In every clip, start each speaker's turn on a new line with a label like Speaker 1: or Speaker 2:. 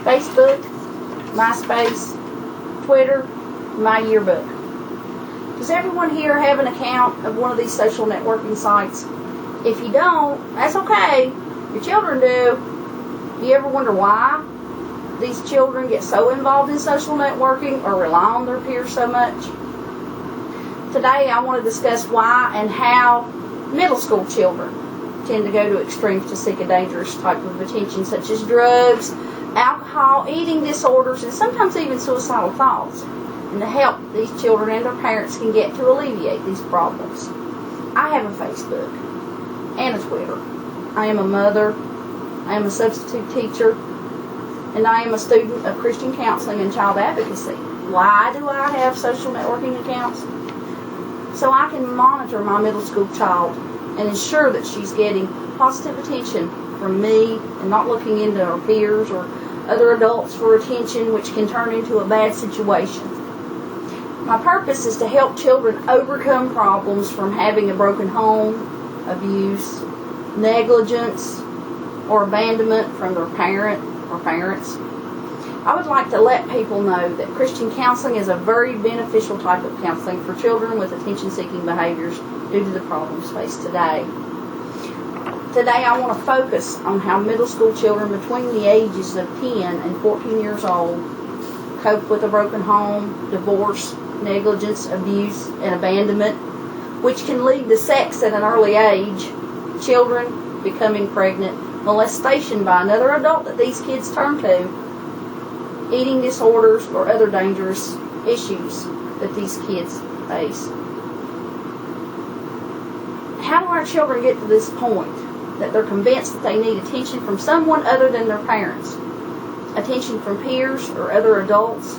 Speaker 1: Facebook, MySpace, Twitter, my yearbook. Does everyone here have an account of one of these social networking sites? If you don't, that's okay. Your children do. Do you ever wonder why these children get so involved in social networking or rely on their peers so much? Today I want to discuss why and how middle school children tend to go to extremes to seek a dangerous type of attention, such as drugs, alcohol, eating disorders, and sometimes even suicidal thoughts, and the help these children and their parents can get to alleviate these problems. I have a Facebook and a Twitter. I am a mother, I am a substitute teacher, and I am a student of Christian counseling and child advocacy. Why do I have social networking accounts? So I can monitor my middle school child and ensure that she's getting positive attention from me and not looking into her peers or other adults for attention, which can turn into a bad situation. My purpose is to help children overcome problems from having a broken home, abuse, negligence, or abandonment from their parent or parents. I would like to let people know that Christian counseling is a very beneficial type of counseling for children with attention-seeking behaviors due to the problems faced today. Today I want to focus on how middle school children between the ages of 10 and 14 years old cope with a broken home, divorce, negligence, abuse, and abandonment, which can lead to sex at an early age, children becoming pregnant, molestation by another adult that these kids turn to, eating disorders, or other dangerous issues that these kids face. How do our children get to this point that they're convinced that they need attention from someone other than their parents? Attention from peers or other adults?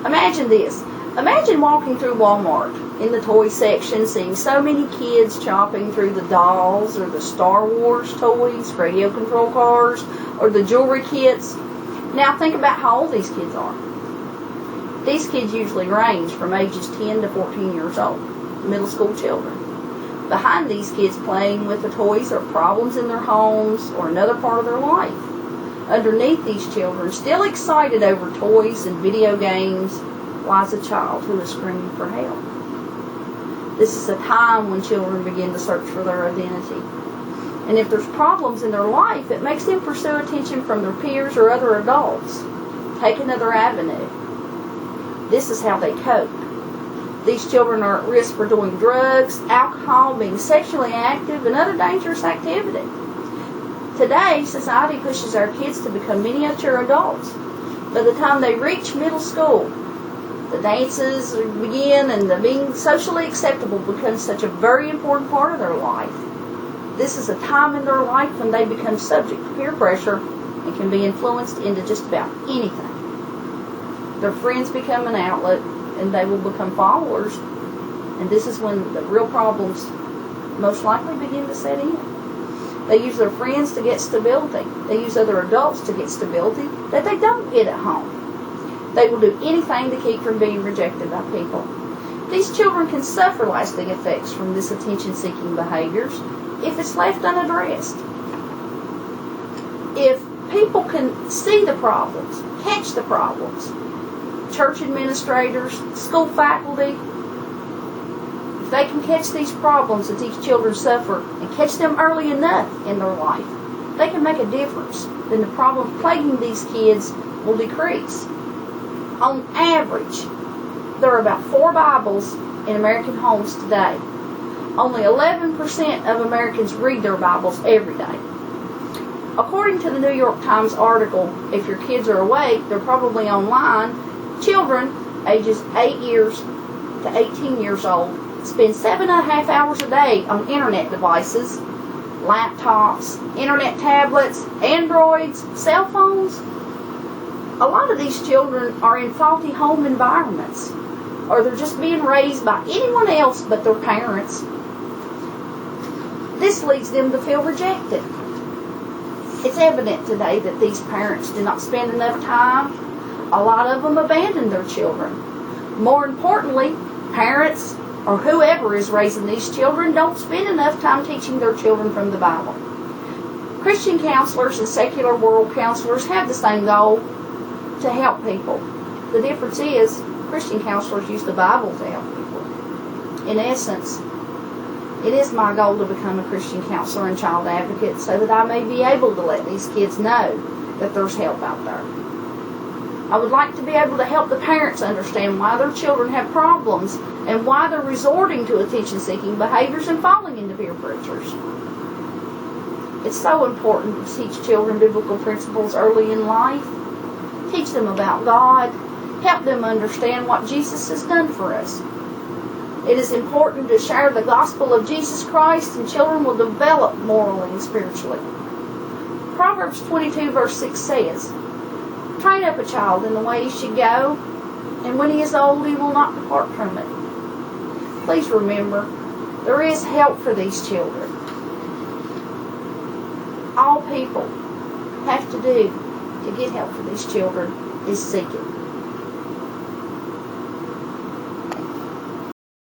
Speaker 1: Imagine this. Imagine walking through Walmart in the toy section, seeing so many kids chopping through the dolls or the Star Wars toys, radio control cars, or the jewelry kits. Now think about how old these kids are. These kids usually range from ages 10 to 14 years old, middle school children. Behind these kids playing with the toys are problems in their homes or another part of their life. Underneath these children, still excited over toys and video games, lies a child who is screaming for help. This is a time when children begin to search for their identity. And if there's problems in their life, it makes them pursue attention from their peers or other adults. Take another avenue. This is how they cope. These children are at risk for doing drugs, alcohol, being sexually active, and other dangerous activity. Today, society pushes our kids to become miniature adults. By the time they reach middle school, the dances begin and the being socially acceptable becomes such a very important part of their life. This is a time in their life when they become subject to peer pressure and can be influenced into just about anything. Their friends become an outlet and they will become followers, and this is when the real problems most likely begin to set in. They use their friends to get stability. They use other adults to get stability that they don't get at home. They will do anything to keep from being rejected by people. These children can suffer lasting effects from this attention-seeking behaviors if it's left unaddressed. If people can see the problems, catch the problems, church administrators, school faculty, if they can catch these problems that these children suffer and catch them early enough in their life, they can make a difference. Then the problems plaguing these kids will decrease. On average, there are about 4 Bibles in American homes today. Only 11% of Americans read their Bibles every day. According to the New York Times article, if your kids are awake, they're probably online. Children ages 8 years to 18 years old spend 7.5 hours a day on internet devices, laptops, internet tablets, Androids, cell phones. A lot of these children are in faulty home environments, or they're just being raised by anyone else but their parents. This leads them to feel rejected. It's evident today that these parents do not spend enough time. A lot of them abandon their children. More importantly, parents or whoever is raising these children don't spend enough time teaching their children from the Bible. Christian counselors and secular world counselors have the same goal, to help people. The difference is, Christian counselors use the Bible to help people. In essence, it is my goal to become a Christian counselor and child advocate so that I may be able to let these kids know that there's help out there. I would like to be able to help the parents understand why their children have problems and why they're resorting to attention-seeking behaviors and falling into peer pressures. It's so important to teach children biblical principles early in life. Teach them about God. Help them understand what Jesus has done for us. It is important to share the gospel of Jesus Christ, and children will develop morally and spiritually. Proverbs 22 verse 6 says, "Train up a child in the way he should go, and when he is old he will not depart from it." Please remember, there is help for these children. All people have to do to get help for these children is seek it.